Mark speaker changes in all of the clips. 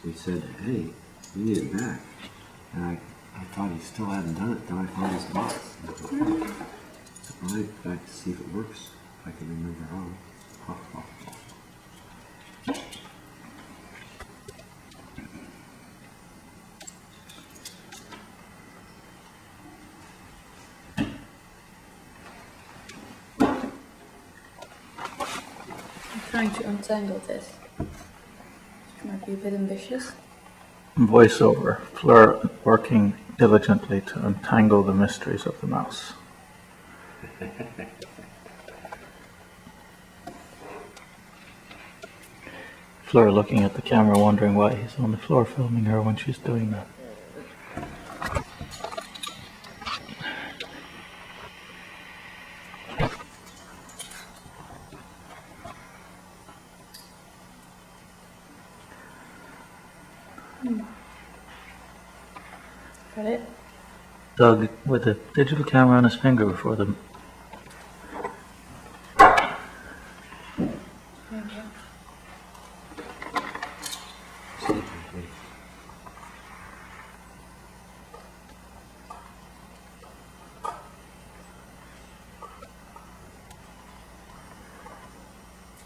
Speaker 1: he said, hey, you need it back. And I thought he still hadn't done it, then I found his box. So I went back to see if it works, if I can remember how.
Speaker 2: Trying to untangle this. It might be a bit ambitious.
Speaker 3: Voiceover. Fleur working diligently to untangle the mysteries of the mouse. Fleur looking at the camera, wondering why he's on the floor filming her when she's doing that.
Speaker 2: Got it?
Speaker 3: Doug with a digital camera on his finger before the...
Speaker 2: Thank you.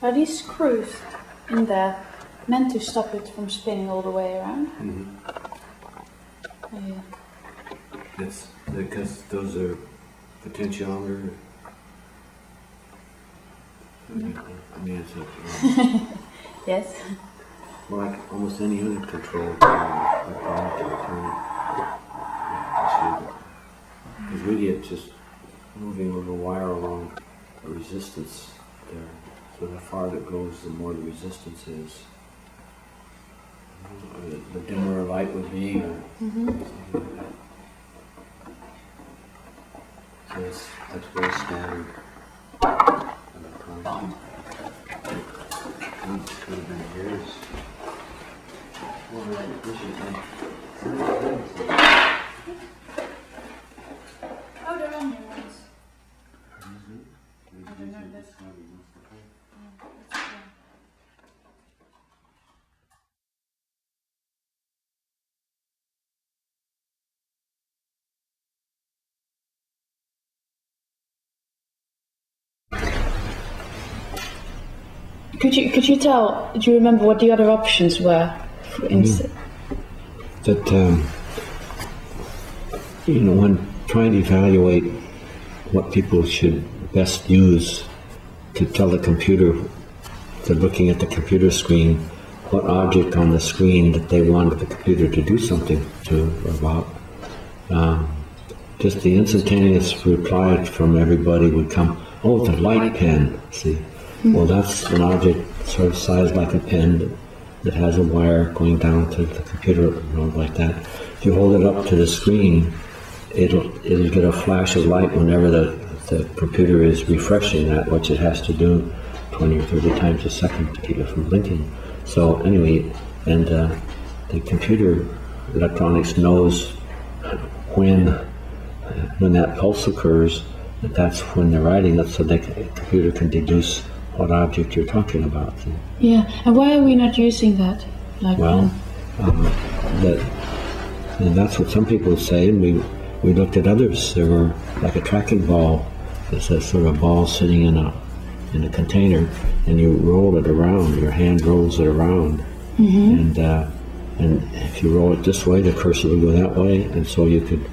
Speaker 2: Are these screws in there meant to stop it from spinning all the way around?
Speaker 1: Mm-hmm.
Speaker 2: Oh, yeah.
Speaker 1: It's because those are potentiometer. I mean, it's
Speaker 2: Yes.
Speaker 1: like almost any other control electronic because really it's just moving a little wire along a resistance there. So the farther it goes, the more the resistance is. The dimmer a light would be, or something like that. So that's very standard electronics. It could have been years. Well,
Speaker 2: Oh, they're on your ones. Could you tell? Do you remember what the other options were? For instance,
Speaker 1: that when trying to evaluate what people should best use to tell the computer, they're looking at the computer screen, what object on the screen that they wanted the computer to do something to or about. Just the instantaneous reply from everybody would come, oh, the light pen, see. Well, that's an object sort of sized like a pen that has a wire going down to the computer, like that. If you hold it up to the screen, it'll get a flash of light whenever the computer is refreshing that, which it has to do 20 or 30 times a second to keep it from blinking. So anyway, and the computer electronics knows when that pulse occurs, that's when they're writing it, so the computer can deduce what object you're talking about.
Speaker 2: yeah. And why are we not using that?
Speaker 1: And that's what some people say, and we looked at others. There were like a tracking ball. It's a sort of ball sitting in a container, and you roll it around. Your hand rolls it around, and if you roll it this way, the cursor will go that way, and so you could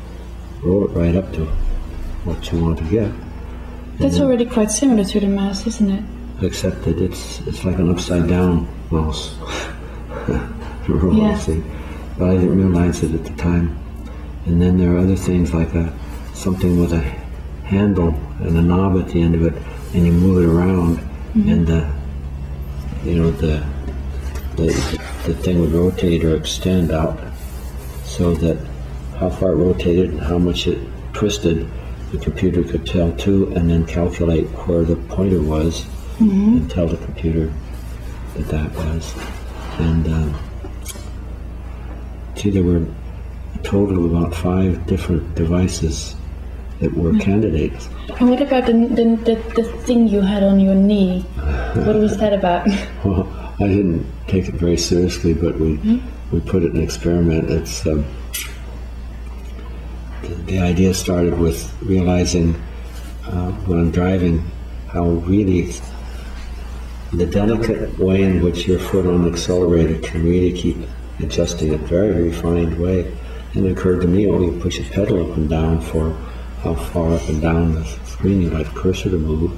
Speaker 1: roll it right up to what you want to get.
Speaker 2: That's already quite similar to the mouse, isn't it?
Speaker 1: Except that it's like an upside down mouse. See? But I didn't realize it at the time. And then there are other things like something with a handle and a knob at the end of it, and you move it around, and the thing would rotate or extend out, so that how far it rotated and how much it twisted, the computer could tell too, and then calculate where the pointer was, and tell the computer that was. And there were a total of about 5 different devices that were candidates.
Speaker 2: And what about the thing you had on your knee? What was that about?
Speaker 1: Well, I didn't take it very seriously, but we put it in an experiment. It's the idea started with realizing when I'm driving how really the delicate way in which your foot on the accelerator can really keep adjusting it, very refined way. And it occurred to me, you push a pedal up and down for how far up and down the screen you'd like the cursor to move,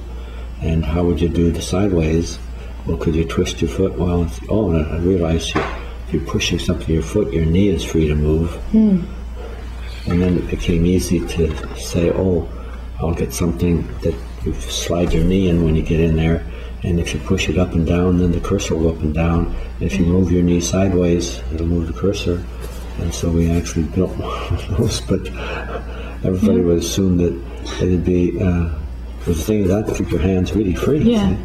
Speaker 1: and how would you do the sideways? Well, could you twist your foot? Well, and I realized if you're pushing something to your foot, your knee is free to move. And then it became easy to say, I'll get something that you slide your knee in when you get in there, and if you push it up and down, then the cursor will go up and down. And if you move your knee sideways, it'll move the cursor. And so we actually built one of those, but everybody would assume that it'd be, the thing is that keep your hands really free.
Speaker 2: Yeah.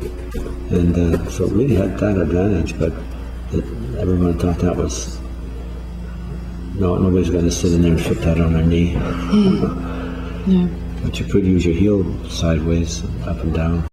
Speaker 1: And so it really had that advantage, but everyone thought that was, no, nobody's going to sit in there and fit that on their knee.
Speaker 2: Yeah.
Speaker 1: But you could use your heel sideways, up and down.